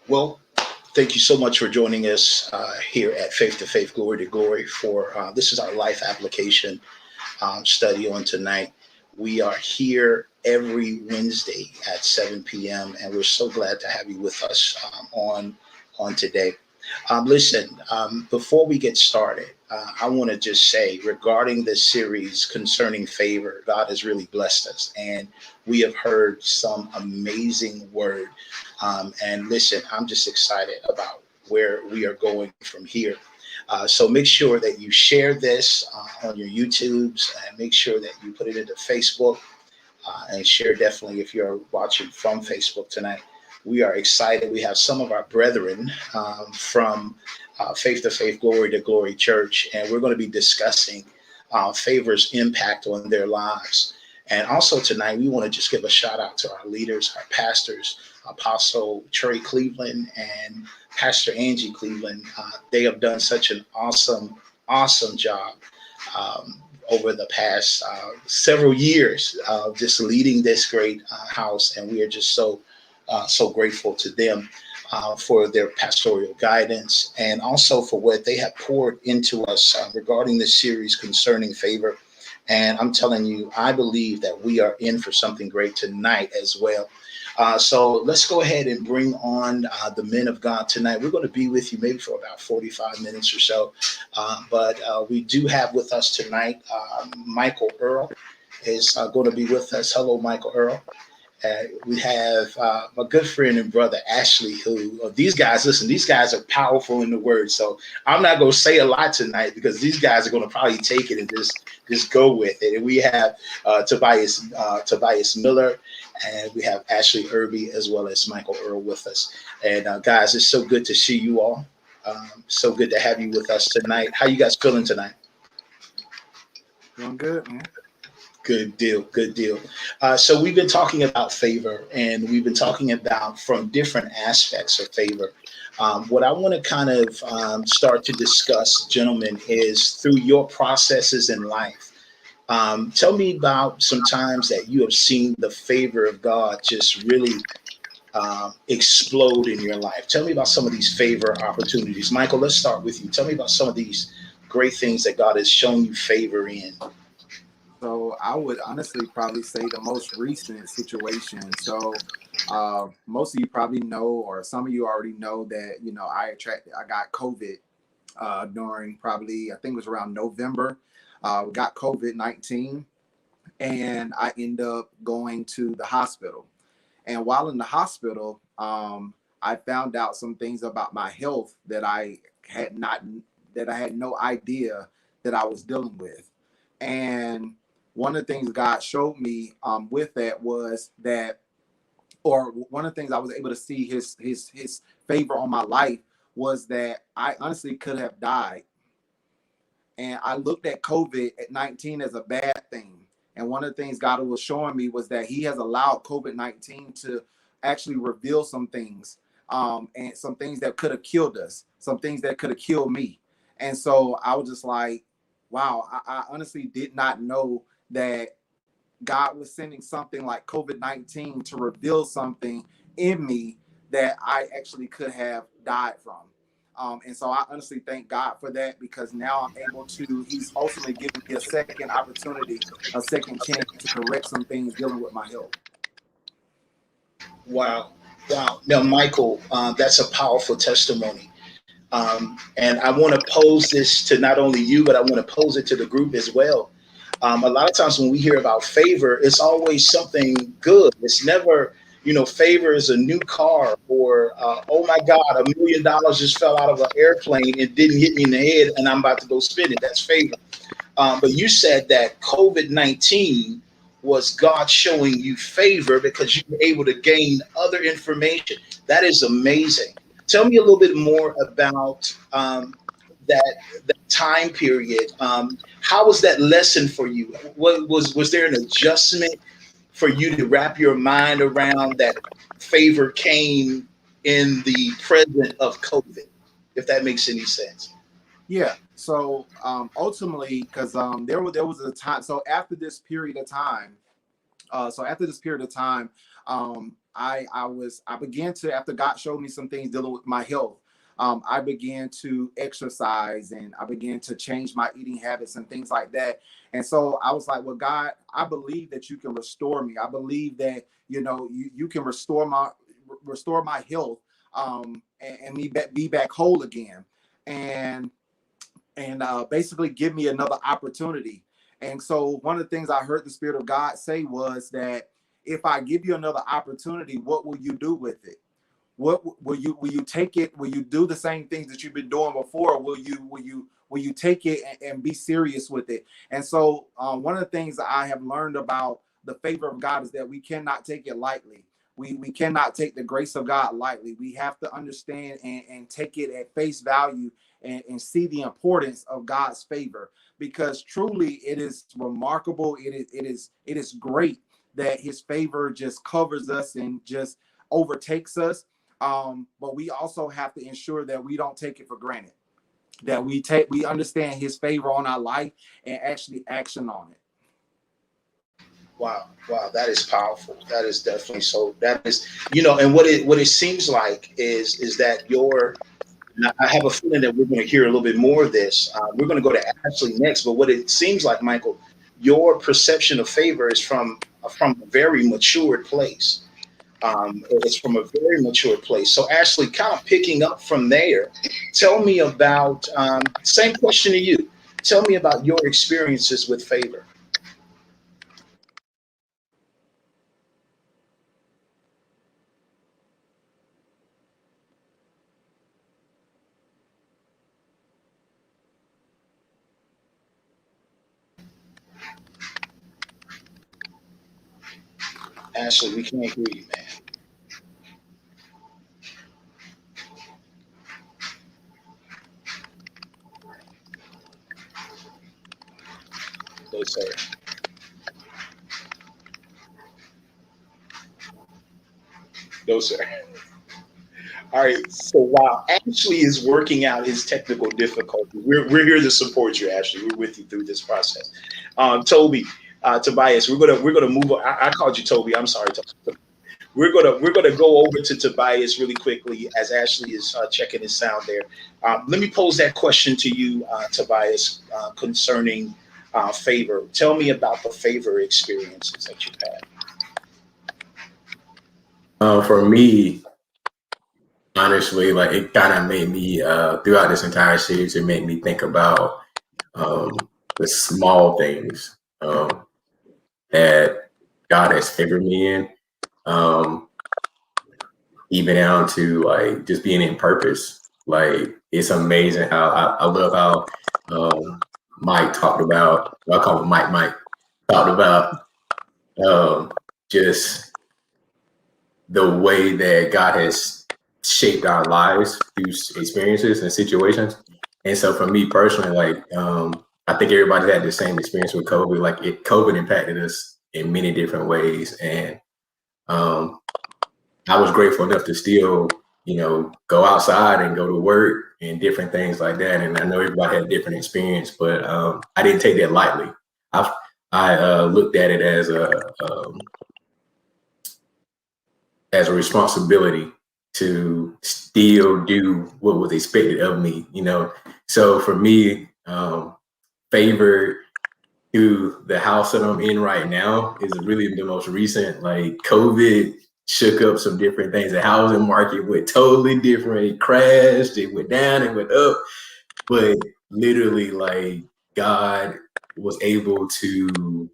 Well, thank you so much for joining us here at Faith to Faith, Glory to Glory. For this is our life application study on tonight. We are here every Wednesday at 7 p.m. and we're so glad to have you with us on today. Listen, before we get started, I want to just say regarding this series concerning favor, God has really blessed us, and we have heard some amazing word. And listen, I'm just excited about where we are going from here. So make sure that you share this on your YouTubes, and make sure that you put it into Facebook and share definitely if you're watching from Facebook tonight. We are excited. We have some of our brethren from Faith to Faith, Glory to Glory Church, and we're going to be discussing favor's impact on their lives. And also tonight, we want to just give a shout out to our leaders, our pastors, Apostle Trey Cleveland and Pastor Angie Cleveland. They have done such an awesome job over the past several years, just leading this great house, and we are just so grateful to them for their pastoral guidance and also for what they have poured into us regarding this series concerning favor. And I'm telling you, I believe that we are in for something great tonight as well. So let's go ahead and bring on the men of God tonight. We're going to be with you maybe for about 45 minutes or so. But we do have with us tonight, Michael Earl is going to be with us. Hello, Michael Earl. We have my good friend and brother Ashley, who these guys, listen, these guys are powerful in the word. So I'm not going to say a lot tonight because these guys are going to probably take it and just go with it. And we have Tobias Miller, and we have Ashley Irby as well as Michael Earl with us. And guys, it's so good to see you all. So good to have you with us tonight. How you guys feeling tonight? Doing good, man. Good deal. Good deal. So we've been talking about favor, and we've been talking about from different aspects of favor. What I want to kind of start to discuss, gentlemen, is through your processes in life. Tell me about some times that you have seen the favor of God just really explode in your life. Tell me about some of these favor opportunities. Michael, let's start with you. Tell me about some of these great things that God has shown you favor in. So I would honestly probably say the most recent situation. So most of you probably know, or some of you already know that, I got COVID during probably, I think it was around November. Got COVID-19, and I ended up going to the hospital. And while in the hospital, I found out some things about my health that I had no idea that I was dealing with. And one of the things God showed me with that was that, or one of the things I was able to see his favor on my life was that I honestly could have died. And I looked at COVID-19 as a bad thing. And one of the things God was showing me was that he has allowed COVID-19 to actually reveal some things, and some things that could have killed us, some things that could have killed me. And so I was just like, wow, I honestly did not know that God was sending something like COVID-19 to reveal something in me that I actually could have died from. And so I honestly thank God for that, because now I'm able to, he's ultimately giving me a second opportunity, a second chance to correct some things dealing with my health. Wow. Wow. Now, Michael, that's a powerful testimony. And I want to pose this to not only you, but I want to pose it to the group as well. A lot of times when we hear about favor, it's always something good. It's never, favor is a new car, or, oh my God, $1 million just fell out of an airplane and didn't hit me in the head and I'm about to go spin it. That's favor. But you said that COVID-19 was God showing you favor because you were able to gain other information. That is amazing. Tell me a little bit more about that time period. How was that lesson for you? What was there an adjustment for you to wrap your mind around that favor came in the present of COVID, if that makes any sense? Yeah. So ultimately, because there was a time. So after this period of time, So after this period of time, I began to, after God showed me some things dealing with my health, I began to exercise and I began to change my eating habits and things like that. And so I was like, well, God, I believe that you can restore me. I believe that, you can restore my health, and me be back whole again. And basically give me another opportunity. And so one of the things I heard the Spirit of God say was that if I give you another opportunity, what will you do with it? What will you take it? Will you do the same things that you've been doing before? Or will you take it and be serious with it? And so one of the things that I have learned about the favor of God is that we cannot take it lightly. We cannot take the grace of God lightly. We have to understand and take it at face value and see the importance of God's favor, because truly it is remarkable. It is great that his favor just covers us and just overtakes us. But we also have to ensure that we don't take it for granted, that we understand his favor on our life and actually action on it. Wow, that is powerful. That is definitely so. That is, and what it seems like is that I have a feeling that we're going to hear a little bit more of this. We're going to go to Ashley next, but what it seems like, Michael, your perception of favor is from a very matured place. It's from a very mature place. So Ashley, kind of picking up from there, tell me about, same question to you. Tell me about your experiences with favor. Ashley, we can't hear you, man. No, sir. No, sir. All right. So while Ashley is working out his technical difficulties, we're here to support you, Ashley. We're with you through this process. Tobias, we're gonna move on. I called you Toby. I'm sorry, Toby. We're gonna go over to Tobias really quickly as Ashley is checking his sound there. Let me pose that question to you, Tobias, concerning favor. Tell me about the favor experiences that you've had. For me, honestly, like it kind of made me throughout this entire series, it made me think about the small things that God has favored me in, even down to like just being in purpose. Like it's amazing how I love how Mike talked about. I call him Mike. Mike talked about just the way that God has shaped our lives through experiences and situations. And so for me personally, like I think everybody had the same experience with COVID. Like COVID impacted us in many different ways. And I was grateful enough to still, go outside and go to work and different things like that. And I know everybody had a different experience, but I didn't take that lightly. I looked at it as a responsibility to still do what was expected of me, So for me, favor through the house that I'm in right now is really the most recent. Like COVID shook up some different things. The housing market went totally different. It crashed, it went down, it went up. But literally, like God was able to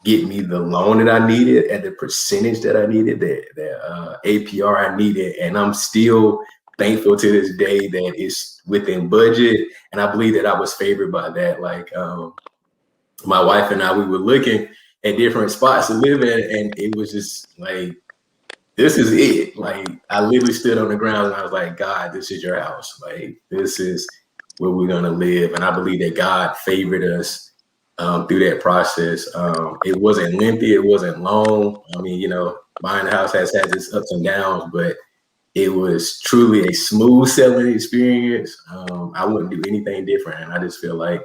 get me the loan that I needed at the percentage that I needed, the APR I needed. And I'm still thankful to this day that it's within budget. And I believe that I was favored by that. Like my wife and I, we were looking at different spots to live in, and it was just like, this is it. Like I literally stood on the ground and I was like, God, this is your house. Like this is where we're gonna live. And I believe that God favored us through that process. It wasn't lengthy, it wasn't long. I mean, buying a house has its ups and downs, but it was truly a smooth selling experience. I wouldn't do anything different. And I just feel like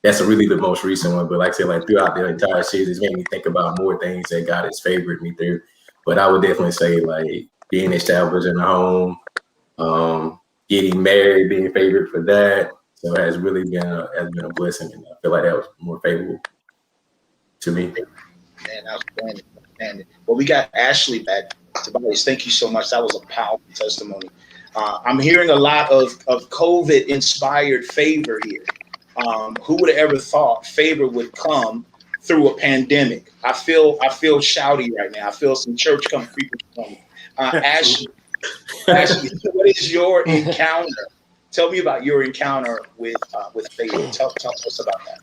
that's really the most recent one. But like I said, like throughout the entire series, it's made me think about more things that God has favored me through. But I would definitely say like being established in a home, getting married, being favored for that. So it has really been a blessing, and I feel like that was more favorable to me. Man, outstanding. Outstanding. Well, we got Ashley back. Tobias, thank you so much. That was a powerful testimony. I'm hearing a lot of COVID inspired favor here. Who would have ever thought favor would come through a pandemic? I feel shouty right now. I feel some church come creeping from me. Ashley, what is your encounter? Tell me about your encounter with favor. Tell us about that.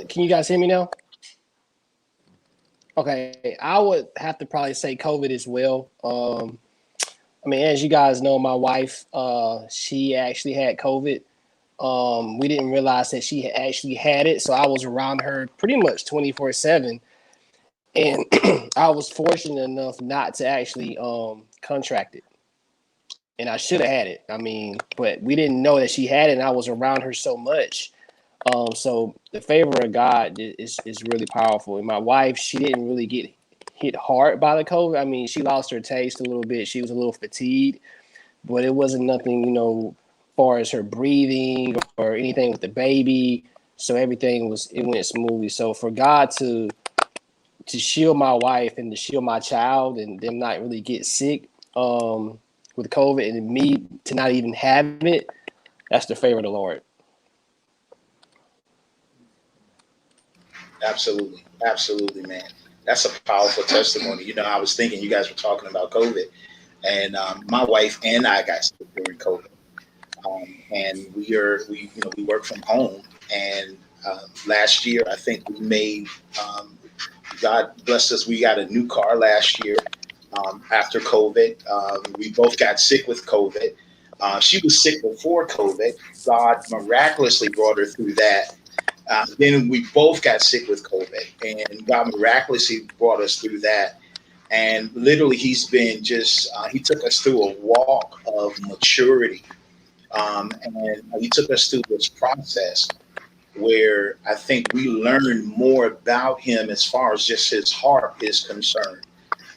Can you guys hear me now? Okay, I would have to probably say COVID as well. I mean, as you guys know, my wife, she actually had COVID. We didn't realize that she actually had it, so I was around her pretty much 24/7, and I was fortunate enough not to actually contract it. And I should have had it. I mean, but we didn't know that she had it, and I was around her so much. So the favor of God is really powerful. And my wife, she didn't really get hit hard by the COVID. I mean, she lost her taste a little bit. She was a little fatigued, but it wasn't nothing, far as her breathing or anything with the baby. So everything went smoothly. So for God to shield my wife and to shield my child and them not really get sick with COVID and me to not even have it, that's the favor of the Lord. Absolutely. Absolutely, man. That's a powerful testimony. I was thinking you guys were talking about COVID, and my wife and I got sick during COVID. And we work from home. And last year, I think we made, God blessed us, we got a new car last year after COVID. We both got sick with COVID. She was sick before COVID. God miraculously brought her through that. Then we both got sick with COVID, and God miraculously brought us through that. And literally, he's been he took us through a walk of maturity. And he took us through this process where I think we learned more about him as far as just his heart is concerned.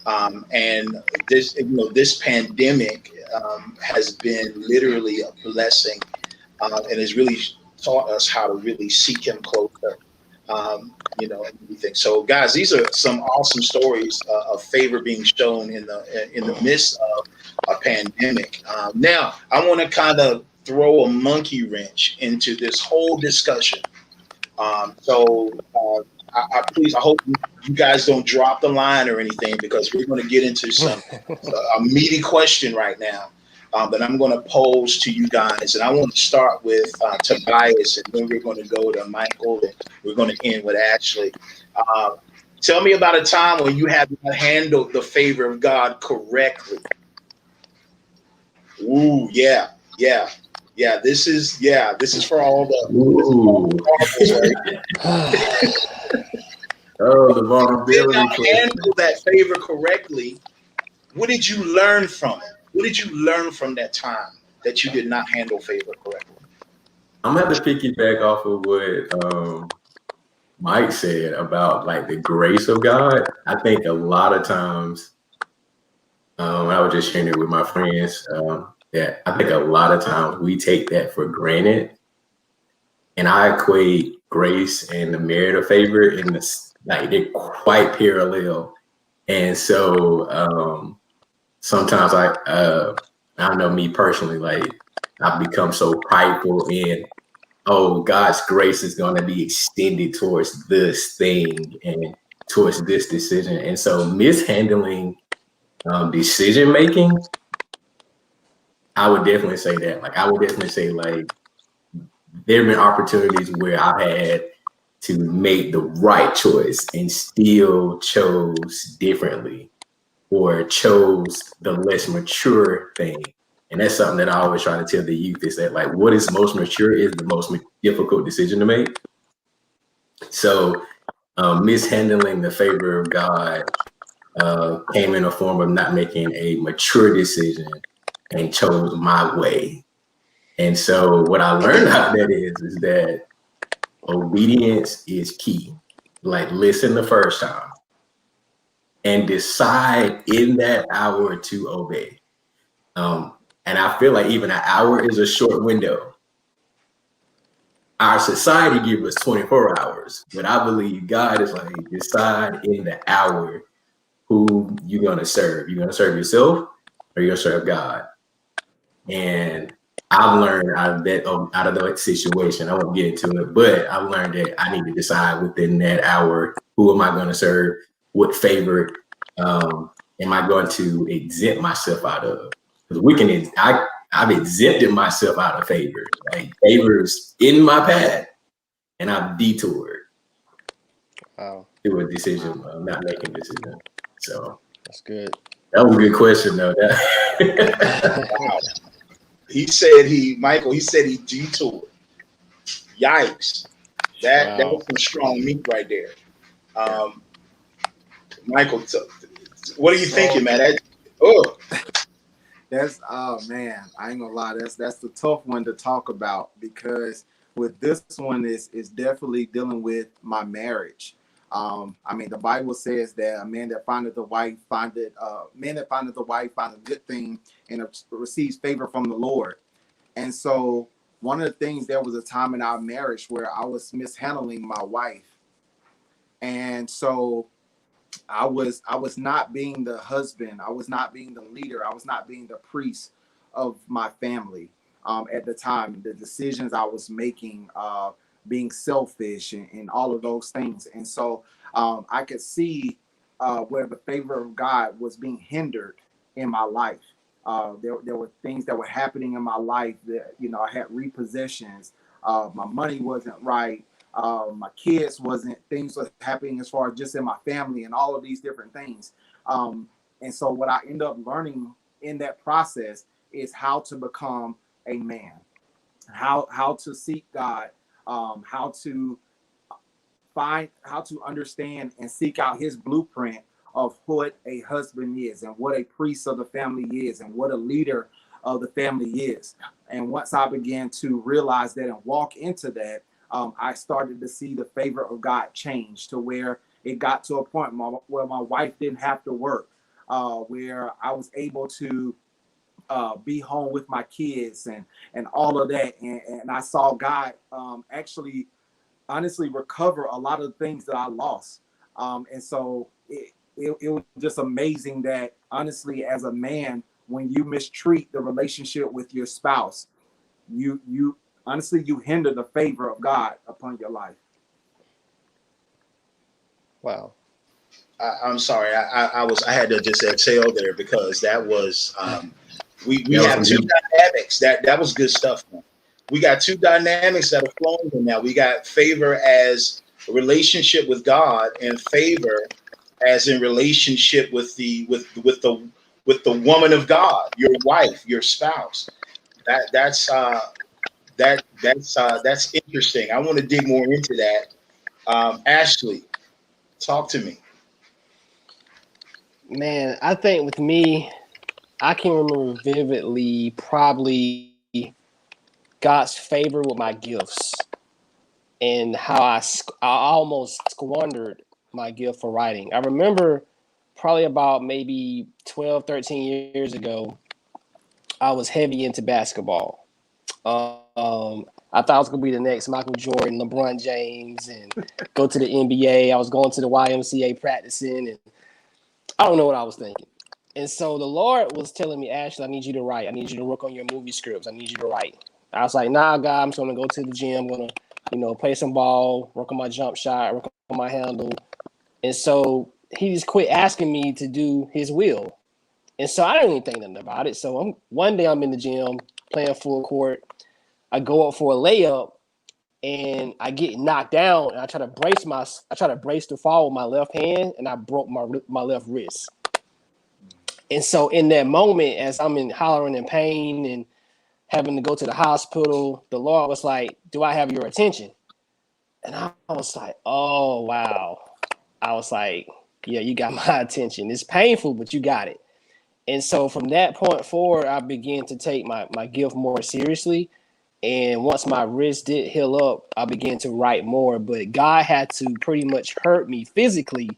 And this pandemic has been literally a blessing, and has really taught us how to really seek him closer, and everything. So, guys, these are some awesome stories of favor being shown in the midst of a pandemic. Now, I want to kind of throw a monkey wrench into this whole discussion. I hope you guys don't drop the line or anything, because we're going to get into a meaty question right now. That I'm going to pose to you guys, and I want to start with Tobias, and then we're going to go to Michael, and we're going to end with Ashley. Tell me about a time when you have handled the favor of God correctly. Ooh, yeah. This is for all the. Oh, the vulnerability. Did I handle that favor correctly? What did you learn from it? What did you learn from that time that you did not handle favor correctly? I'm gonna have to piggyback off of what Mike said about like the grace of God. I think a lot of times, I was just sharing it with my friends, that I think a lot of times we take that for granted, and I equate grace and the merit of favor in this, like they're quite parallel. And so sometimes I know me personally, like I've become so prideful in, oh, God's grace is going to be extended towards this thing and towards this decision. And so mishandling decision making, I would definitely say that. Like, I would definitely say, like, there have been opportunities where I've had to make the right choice and still chose differently or chose the less mature thing. And that's something that I always try to tell the youth, is that, like, what is most mature is the most difficult decision to make. So mishandling the favor of God came in a form of not making a mature decision and chose my way. And so what I learned out of that is that obedience is key. Like, listen the first time and decide in that hour to obey. And I feel like even an hour is a short window. Our society gives us 24 hours, but I believe God is like, decide in the hour who you're going to serve. You're going to serve yourself or you're going to serve God. And I've learned out of that situation, I won't get into it, but I've learned that I need to decide within that hour, who am I going to serve? What favor am I going to exempt myself out of? Because I've exempted myself out of favor. Like, favors in my path, and I've detoured through a decision of not making a decision. So that's good. That was a good question, though. Wow. He said he detoured. Yikes. That was some strong meat right there. Michael, what are you thinking, man? That's man, I ain't gonna lie, that's the tough one to talk about, because with this one is definitely dealing with my marriage. I mean, the Bible says that a man that findeth a wife findeth a good thing and receives favor from the Lord. And so one of the things, there was a time in our marriage where I was mishandling my wife. And so I was not being the husband. I was not being the leader. I was not being the priest of my family at the time. The decisions I was making, being selfish and all of those things. And so I could see where the favor of God was being hindered in my life. There were things that were happening in my life that, I had repossessions. My money wasn't right. My kids things were happening as far as just in my family and all of these different things. And so what I end up learning in that process is how to become a man, how to seek God, how to understand and seek out his blueprint of what a husband is and what a priest of the family is and what a leader of the family is. And once I began to realize that and walk into that, I started to see the favor of God change to where it got to a point where my wife didn't have to work, where I was able to be home with my kids and all of that. And I saw God actually, honestly, recover a lot of the things that I lost. And so it was just amazing that, honestly, as a man, when you mistreat the relationship with your spouse, you honestly, you hinder the favor of God upon your life. Wow. I'm sorry. I had to just exhale there, because that was we have two dynamics. That was good stuff, man. We got two dynamics that are flowing in now. We got favor as a relationship with God, and favor as in relationship with the woman of God, your wife, your spouse. That's interesting. I want to dig more into that. Ashley, talk to me. Man, I think with me, I can remember vividly probably God's favor with my gifts and how I almost squandered my gift for writing. I remember probably about maybe 12, 13 years ago, I was heavy into basketball. I thought I was going to be the next Michael Jordan, LeBron James, and go to the NBA. I was going to the YMCA practicing, and I don't know what I was thinking. And so the Lord was telling me, Ashley, I need you to write. I need you to work on your movie scripts. I need you to write. I was like, nah, God, I'm just going to go to the gym. I'm going to, play some ball, work on my jump shot, work on my handle. And so he just quit asking me to do his will. And so I didn't even think nothing about it. So one day I'm in the gym playing full court. I go up for a layup and I get knocked down. And I try to brace the fall with my left hand, and I broke my left wrist. And so in that moment, as I'm hollering in pain and having to go to the hospital, the Lord was like, do I have your attention? And I was like, oh, wow. I was like, yeah, you got my attention. It's painful, but you got it. And so from that point forward, I began to take my gift more seriously. And once my wrist did heal up, I began to write more. But God had to pretty much hurt me physically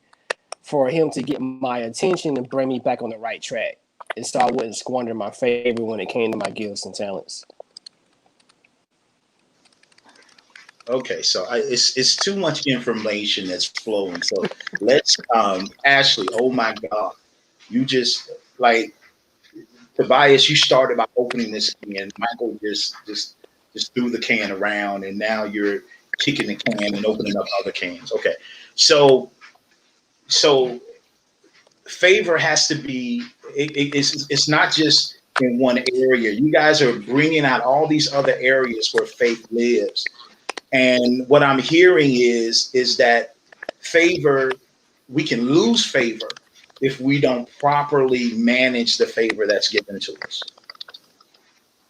for him to get my attention and bring me back on the right track. And so I wouldn't squander my favor when it came to my gifts and talents. Okay, so it's too much information that's flowing. So let's, Ashley. Oh my God, you just like Tobias. You started by opening this can. Michael just threw the can around, and now you're kicking the can and opening up other cans. Okay, so favor has to be. It's not just in one area. You guys are bringing out all these other areas where faith lives. And what I'm hearing is that favor, we can lose favor if we don't properly manage the favor that's given to us.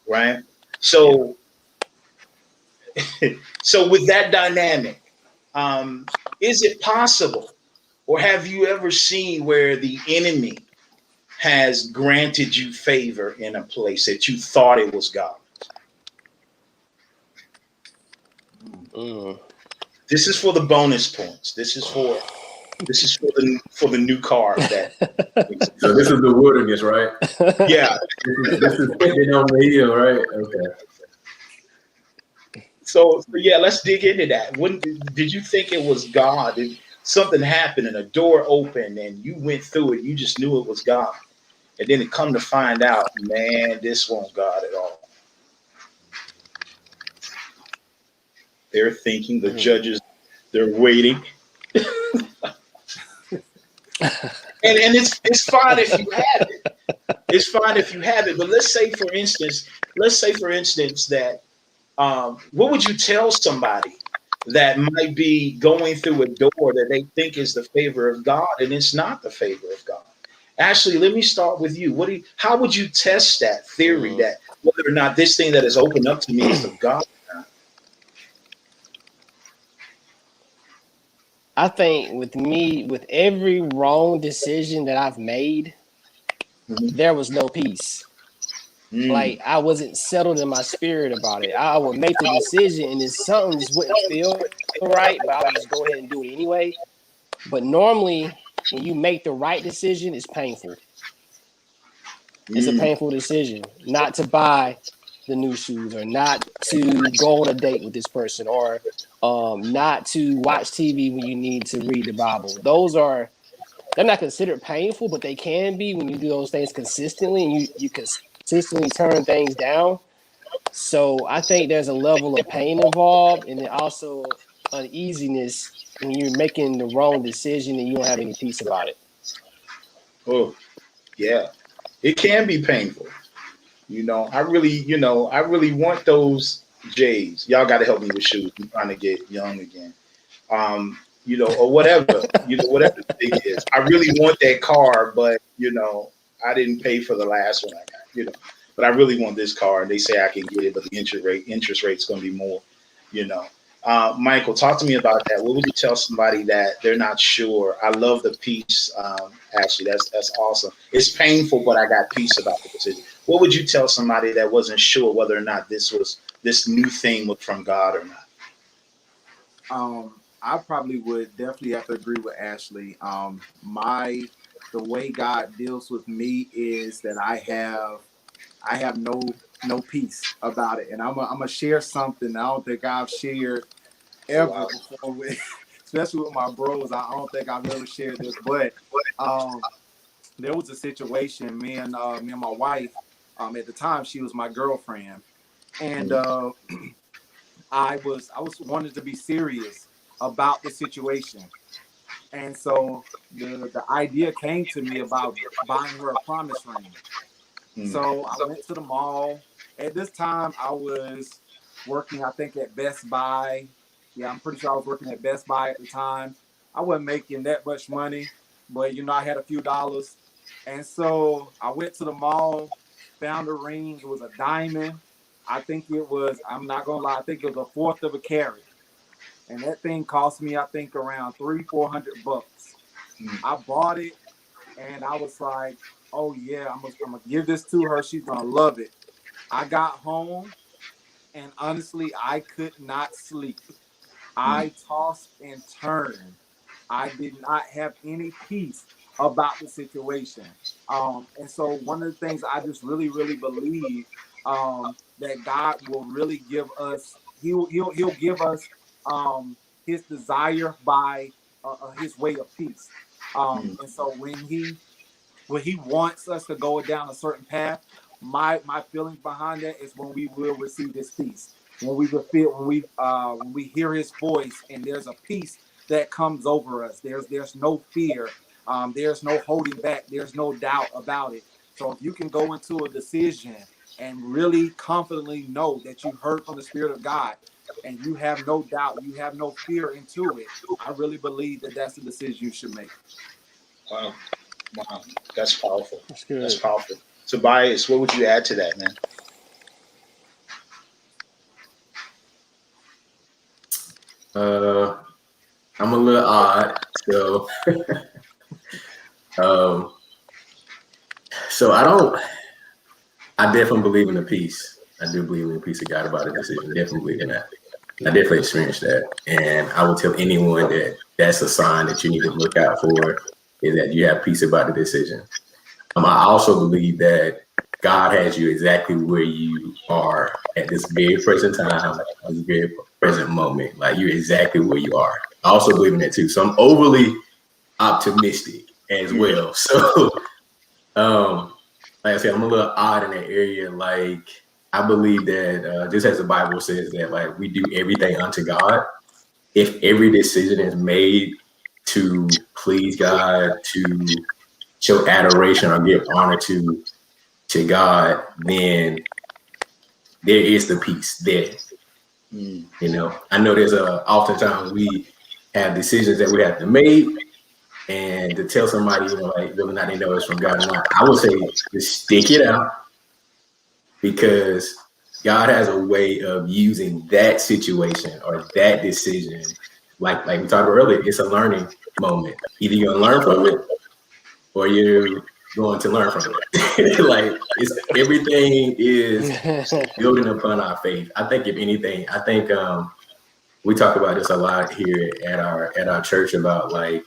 Right? So so with that dynamic, is it possible, or have you ever seen where the enemy has granted you favor in a place that you thought it was God? Mm. This is for the bonus points. This is for the new car that. So this is the wilderness, right? Yeah. This is pitting on the hill, right? Okay. So yeah, let's dig into that. When did you think it was God? Did something happen and a door opened and you went through it? You just knew it was God, and then it come to find out, man, this wasn't God at all. They're thinking, the judges, they're waiting. And it's fine if you have it. It's fine if you have it. But let's say for instance that what would you tell somebody that might be going through a door that they think is the favor of God and it's not the favor of God? Ashley, let me start with you. How would you test that theory that whether or not this thing that is opened up to me is of God? I think with me, with every wrong decision that I've made, there was no peace. Like I wasn't settled in my spirit about it. I would make the decision and then something just wouldn't feel right, but I would just go ahead and do it anyway. But normally when you make the right decision, it's painful. It's a painful decision not to buy the new shoes or not to go on a date with this person or not to watch TV when you need to read the Bible. They're not considered painful, but they can be when you do those things consistently and you consistently turn things down. So I think there's a level of pain involved and then also uneasiness when you're making the wrong decision and you don't have any peace about it. Oh, yeah. It can be painful. I really want those J's. Y'all got to help me with shoes. I'm trying to get young again. Or whatever, whatever the thing is. I really want that car, but I didn't pay for the last one I got, but I really want this car, and they say I can get it, but the interest rate's going to be more, you know. Michael, talk to me about that. What would you tell somebody that they're not sure? I love the peace, Ashley. That's awesome. It's painful, but I got peace about the decision. What would you tell somebody that wasn't sure whether or not this new thing was from God or not? I probably would definitely have to agree with Ashley. The way God deals with me is that I have no peace about it, and I'm gonna share something I don't think I've shared ever before with, especially with my bros. I don't think I've ever shared this, but there was a situation. Me and my wife, at the time she was my girlfriend, and I was wanted to be serious about the situation. And so the idea came to me about buying her a promise ring. So I went to the mall. At this time, I was working, I think, at Best Buy. Yeah, I'm pretty sure I was working at Best Buy at the time. I wasn't making that much money, but, I had a few dollars. And so I went to the mall, found a ring. It was a diamond. I'm not going to lie, I think it was a fourth of a carat. And that thing cost me, I think, around $300-400. I bought it, and I was like, "Oh yeah, I'm gonna give this to her. She's gonna love it." I got home, And honestly, I could not sleep. Mm. I tossed and turned. I did not have any peace about the situation. And so one of the things I just really, really believe that God will really give us, he'll give us his desire by his way of peace. Mm. And so when he wants us to go down a certain path, my feelings behind that is when we will receive his peace. When we will feel when we hear his voice and there's a peace that comes over us. There's no fear. There's no holding back. There's no doubt about it. So if you can go into a decision and really confidently know that you heard from the Spirit of God and you have no doubt, you have no fear into it, I really believe that that's the decision you should make. Wow. Wow. That's powerful. That's good. That's powerful. Tobias, what would you add to that, man? I'm a little odd, so um, so I definitely believe in the peace. I do believe in the peace of God about a decision. Definitely believe in that. I definitely experienced that, and I would tell anyone that that's a sign that you need to look out for, is that you have peace about the decision. I also believe that God has you exactly where you are at this very present time, this very present moment. Like, you're exactly where you are. I also believe in that too. So I'm overly optimistic as well. So, like I said, I'm a little odd in that area. Like, I believe that just as the Bible says that, like, we do everything unto God. If every decision is made to please God, to show adoration or give honor to God, then there is the peace there. Mm. You know, I know there's oftentimes we have decisions that we have to make, and to tell somebody, you know, like whether or not they know it's from God or not, I would say just stick it out, because God has a way of using that situation or that decision. Like we talked about earlier, it's a learning moment. Either you're gonna learn from it or you're going to learn from it. Like, it's everything is building upon our faith. I think if anything, we talk about this a lot here at our church about like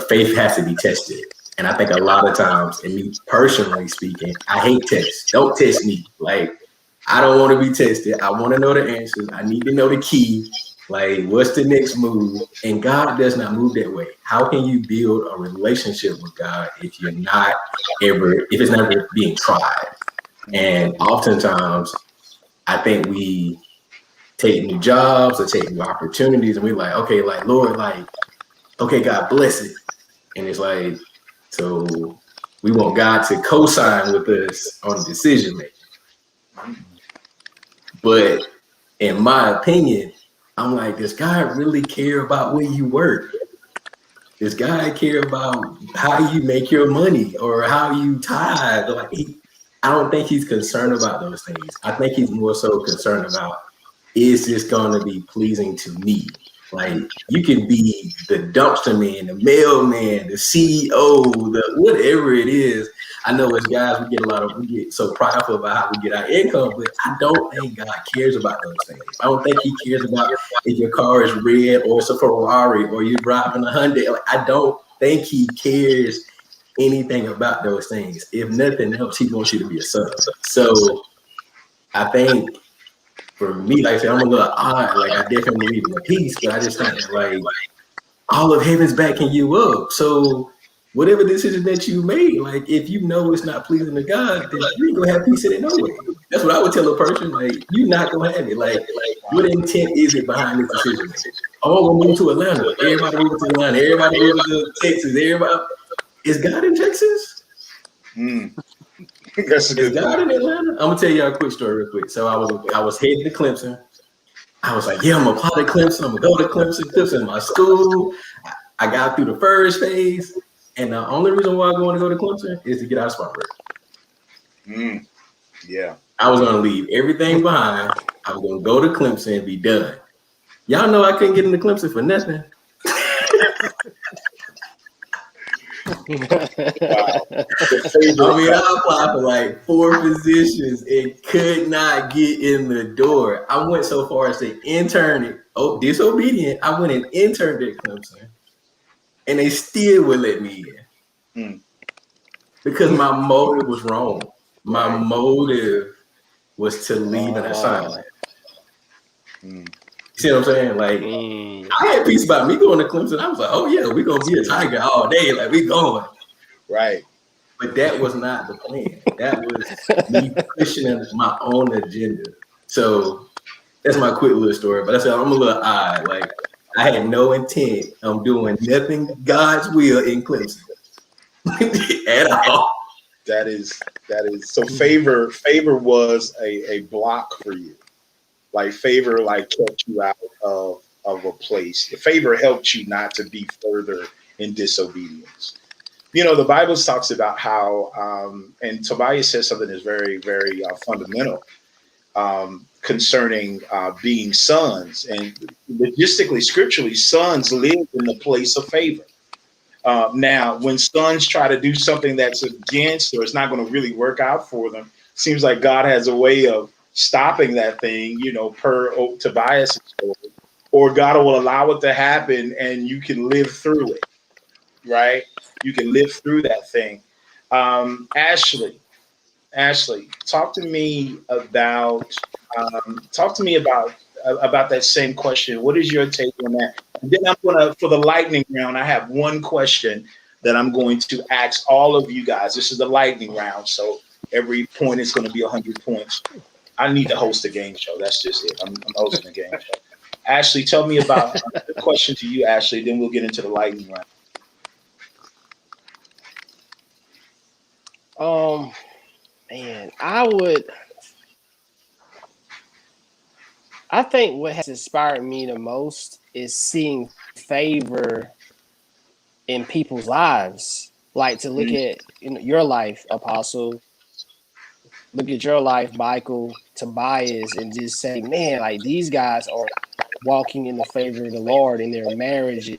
faith has to be tested. And I think a lot of times, and me personally speaking, I hate tests. Don't test me. Like, I don't want to be tested. I want to know the answers. I need to know the key. Like, what's the next move? And God does not move that way. How can you build a relationship with God if it's never being tried? And oftentimes, I think we take new jobs or take new opportunities, and we're like, okay, like, Lord, like, okay, God bless it. And it's like, so we want God to co-sign with us on the decision making. But in my opinion, I'm like, does God really care about where you work? Does God care about how you make your money or how you tithe? Like, I don't think he's concerned about those things. I think he's more so concerned about, is this going to be pleasing to me? Like, you can be the dumpster man, the mailman, the CEO, the whatever it is. I know as guys, we get so prideful about how we get our income, but I don't think God cares about those things. I don't think he cares about if your car is red or it's a Ferrari or you're driving a Hyundai. Like, I don't think he cares anything about those things. If nothing else, he wants you to be a son. So I think, for me, like I said, I'm a little odd. Like, I definitely believe in the peace, but I just think that, like, all of heaven's backing you up. So whatever decision that you made, like, if you know it's not pleasing to God, then you ain't gonna have peace in it no way. That's what I would tell a person. Like, you're not gonna have it. Like, what intent is it behind this decision? Oh, I'm gonna move to Atlanta. Everybody moving to Atlanta. Everybody moving to Texas. Everybody. Is God in Texas? That's a good Is God point. in Atlanta? I'm gonna tell y'all a quick story real quick. So I was heading to Clemson. I was like, yeah, I'm gonna apply to Clemson. I'm gonna go to Clemson. Clemson, my school. I got through the first phase, and the only reason why I want to go to Clemson is to get out of Spartanburg. Yeah. I was gonna leave everything behind. I was gonna go to Clemson and be done. Y'all know I couldn't get into Clemson for nothing. Wow. The I mean, favorite. I applied for like 4 positions and could not get in the door. I went so far as to intern. Oh, disobedient. I went and interned at Clemson, and they still would let me in Mm, because my motive was wrong. My right. motive was to leave an assignment. Mm, You see what I'm saying? Like, I had peace about me going to Clemson. I was like, oh yeah, we're gonna be a Tiger all day. Like, we going. right. But that was not the plan. That was me pushing my own agenda. So that's my quick little story. But I said I'm a little odd. Like, I had no intent on doing nothing God's will in Clemson at all. That is so favor was a block for you. Like favor like kept you out of a place. Favor helped you not to be further in disobedience. You know, the Bible talks about how, and Tobias says something that's very, very fundamental concerning being sons. And logistically, scripturally, sons live in the place of favor. Now, when sons try to do something that's against or it's not going to really work out for them, seems like God has a way of stopping that thing, you know, per Tobias' story, or God will allow it to happen and you can live through it, right? You can live through that thing. Ashley, talk to me about that same question. What is your take on that? And then I'm gonna, for the lightning round, I have one question that I'm going to ask all of you guys. This is the lightning round, so every point is going to be 100 points. I need to host a game show. That's just it. I'm hosting a game show. Ashley, tell me about the question to you, Ashley. Then we'll get into the lightning round. Man, I think what has inspired me the most is seeing favor in people's lives. Like to look at your life, Apostle, look at your life, Michael, Tobias, and just say, man, like these guys are walking in the favor of the Lord in their marriages,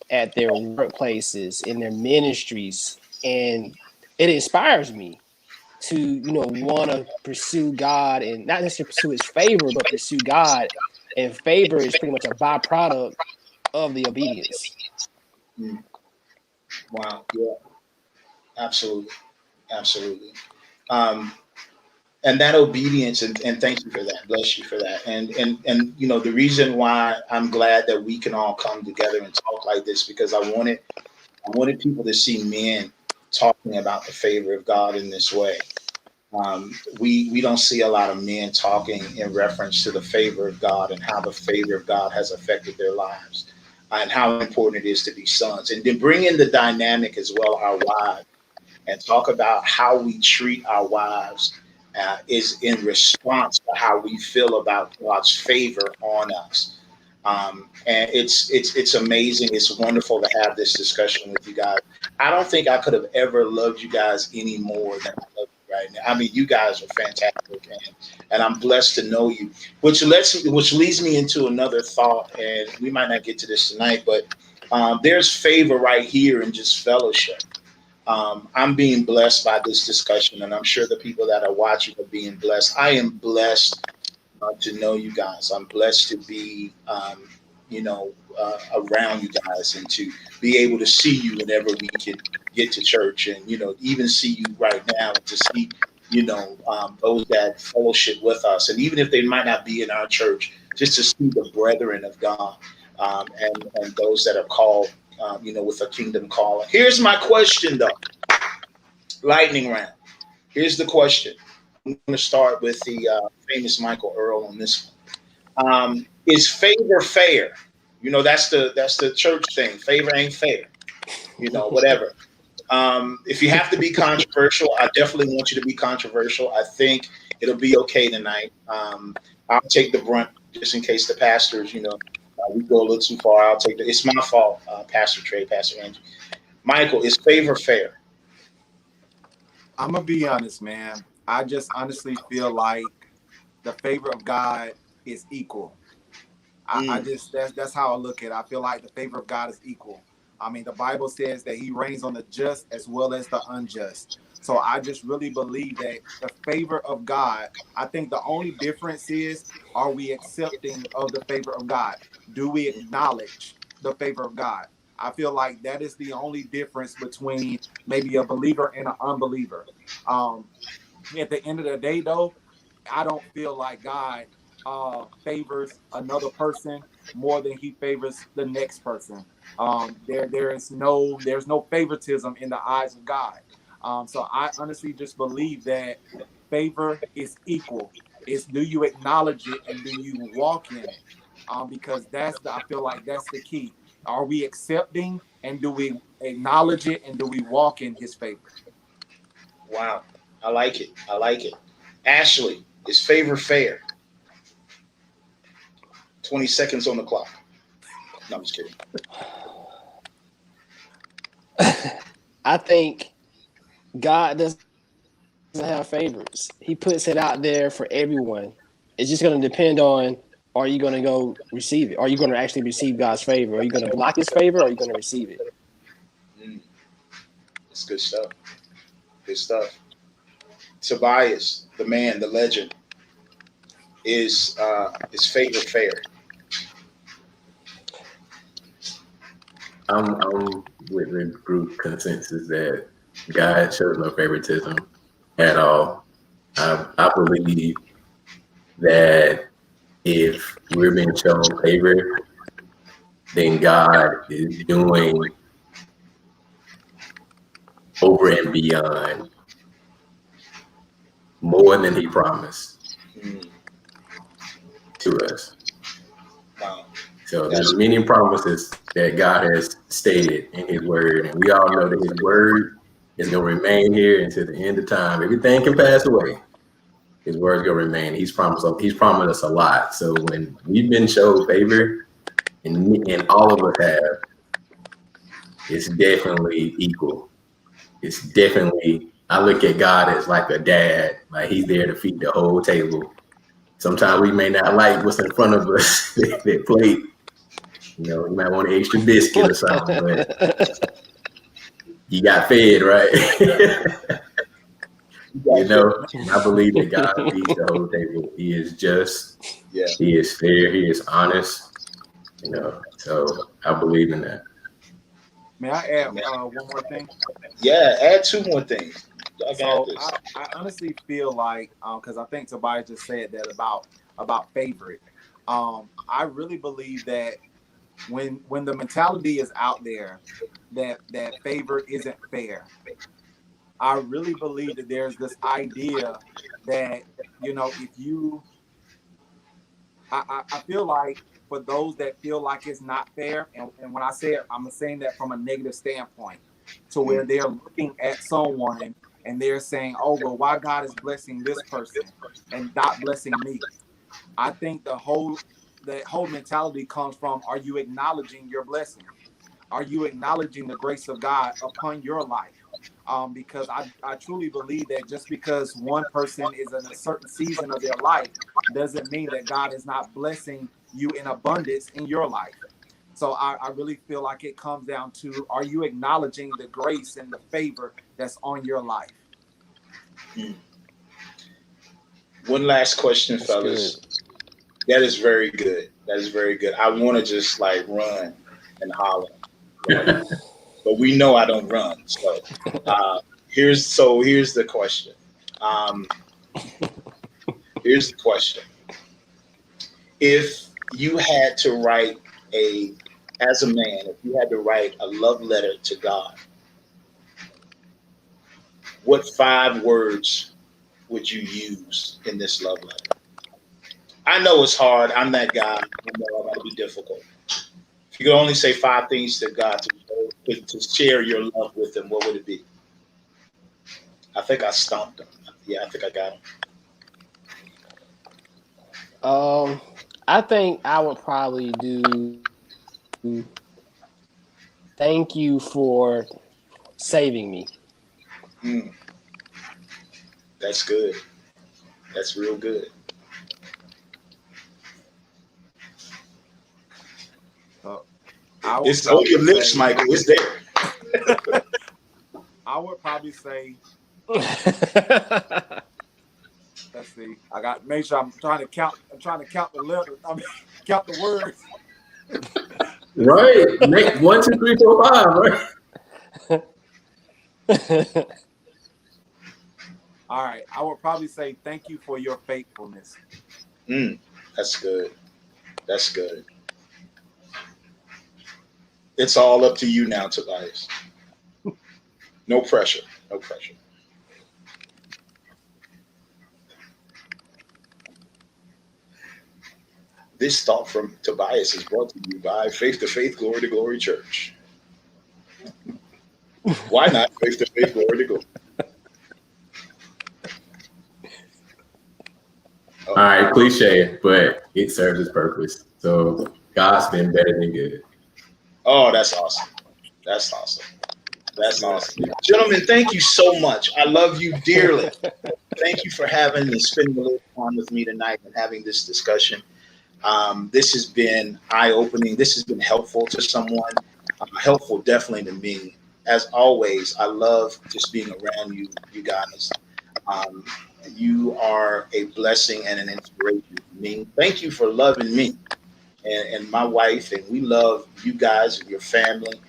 at their workplaces, in their ministries, and it inspires me to want to pursue God and not necessarily pursue His favor, but pursue God. And favor is pretty much a byproduct of the obedience. Mm. Wow. Yeah. Absolutely. Absolutely. Um, and that obedience, and thank you for that. Bless you for that. And you know, the reason why I'm glad that we can all come together and talk like this, because I wanted people to see men talking about the favor of God in this way. We don't see a lot of men talking in reference to the favor of God and how the favor of God has affected their lives, and how important it is to be sons, and then bring in the dynamic as well, our wives, and talk about how we treat our wives is in response to how we feel about God's favor on us. And it's amazing. It's wonderful to have this discussion with you guys. I don't think I could have ever loved you guys any more than I love you right now. I mean, you guys are fantastic, and I'm blessed to know you. Which leads me into another thought, and we might not get to this tonight, but there's favor right here in just fellowship. I'm being blessed by this discussion, and I'm sure the people that are watching are being blessed. I am blessed to know you guys. I'm blessed to be, around you guys, and to be able to see you whenever we can get to church, and even see you right now, and to see, those that fellowship with us, and even if they might not be in our church, just to see the brethren of God, and those that are called, with a kingdom calling. Here's my question, though. Lightning round. Here's the question. I'm going to start with the famous Michael Earl on this one. Is favor fair? That's the church thing. Favor ain't fair. Whatever. If you have to be controversial, I definitely want you to be controversial. I think it'll be okay tonight. I'll take the brunt just in case the pastors, we go a little too far. I'll take the. It's my fault, Pastor Trey, Pastor Angie. Michael, is favor fair? I'm gonna be honest, man. I just honestly feel like the favor of God is equal. I just that's how I look at it. I feel like the favor of God is equal. I mean, the Bible says that he reigns on the just as well as the unjust. So I just really believe that the favor of God, I think the only difference is, are we accepting of the favor of God? Do we acknowledge the favor of God? I feel like that is the only difference between maybe a believer and an unbeliever. At the end of the day, though, I don't feel like God favors another person more than he favors the next person. There's no favoritism in the eyes of God. So I honestly just believe that favor is equal. It's, do you acknowledge it and do you walk in it? Because I feel like that's the key. Are we accepting and do we acknowledge it and do we walk in his favor? Wow. I like it. I like it. Ashley, is favor fair? 20 seconds on the clock. No, I'm just kidding. I think God doesn't have favorites. He puts it out there for everyone. It's just going to depend on, are you going to go receive it? Are you going to actually receive God's favor? Are you going to block his favor, or are you going to receive it? It's good stuff. Good stuff. Tobias, the man, the legend, is favor fair? I'm with the group consensus that God shows no favoritism at all. I believe that if we're being shown favor, then God is doing over and beyond more than he promised to us. Wow. So there's many promises that God has stated in his word, and we all know that his word is going to remain here until the end of time. Everything can pass away. His word's going to remain. He's promised us a lot. So when we've been shown favor, and all of us have, it's definitely equal. It's definitely, I look at God as like a dad, like he's there to feed the whole table. Sometimes we may not like what's in front of us, that plate. You know, you might want an extra biscuit or something, but you got fed, right? You know, I believe that God feeds the whole table. He is just, he is fair, he is honest, you know, so I believe in that. May I add one more thing? Yeah, add two more things. So I honestly feel like, because I think Tobias just said that about favorite. I really believe that when the mentality is out there that favor isn't fair, I really believe that there's this idea that, you know, if you, I feel like for those that feel like it's not fair, and when I say it, I'm saying that from a negative standpoint, to where they're looking at someone and they're saying, oh, well, why God is blessing this person and not blessing me? I think that whole mentality comes from, are you acknowledging your blessing? Are you acknowledging the grace of God upon your life? Because I truly believe that just because one person is in a certain season of their life doesn't mean that God is not blessing you in abundance in your life. So I really feel like it comes down to, are you acknowledging the grace and the favor that's on your life? One last question, That's fellas. good. That is very good. That is very good. I want to just like run and holler, but we know I don't run. So here's the question. Here's the question. If you had to write as a man, if you had to write a love letter to God, what 5 words would you use in this love letter? I know it's hard. I'm that guy. I know I got to be difficult. If you could only say 5 things to God to share your love with him, what would it be? I think I stumped him. Yeah, I think I got him. I think I would probably do thank you for saving me. That's good. That's real good. It's on your lips, Michael. It's there. I would probably say, let's see. I got to make sure I'm trying to count the letters. I mean, count the words. Right. 1, 2, 3, 4, 5, right? All right. I would probably say thank you for your faithfulness. That's good. That's good. It's all up to you now, Tobias. No pressure. No pressure. This thought from Tobias is brought to you by Faith to Faith, Glory to Glory Church. Why not Faith to Faith, Glory to Glory? All right, cliche, but it serves its purpose. So God's been better than good. Oh, that's awesome. That's awesome. That's awesome. Gentlemen, thank you so much. I love you dearly. Thank you for having and spending a little time with me tonight and having this discussion. This has been eye-opening. This has been helpful to someone, helpful definitely to me. As always, I love just being around you guys. You are a blessing and an inspiration to me. Thank you for loving me and my wife, and we love you guys and your family.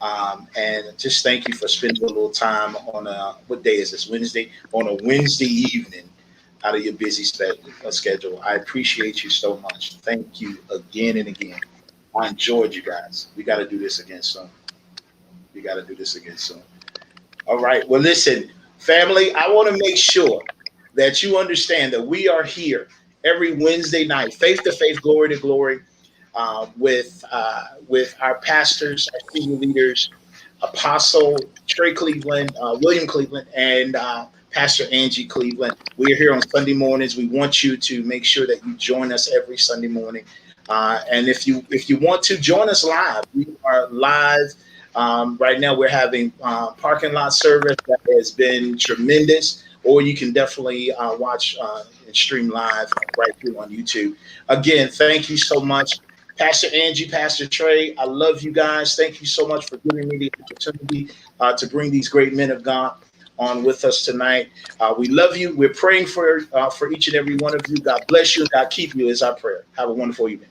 And just thank you for spending a little time on what day is this? Wednesday? On a Wednesday evening out of your busy schedule. I appreciate you so much. Thank you again and again. I enjoyed you guys. We got to do this again soon. All right. Well, listen, family, I want to make sure that you understand that we are here every Wednesday night, Faith to Faith, Glory to Glory, with our pastors, our senior leaders, Apostle Trey Cleveland, William Cleveland, and Pastor Angie Cleveland. We are here on Sunday mornings. We want you to make sure that you join us every Sunday morning. And if you want to join us live, we are live. Right now we're having parking lot service that has been tremendous, or you can definitely watch and stream live right here on YouTube. Again, thank you so much. Pastor Angie, Pastor Trey, I love you guys. Thank you so much for giving me the opportunity to bring these great men of God on with us tonight. We love you. We're praying for each and every one of you. God bless you. God keep you is our prayer. Have a wonderful evening.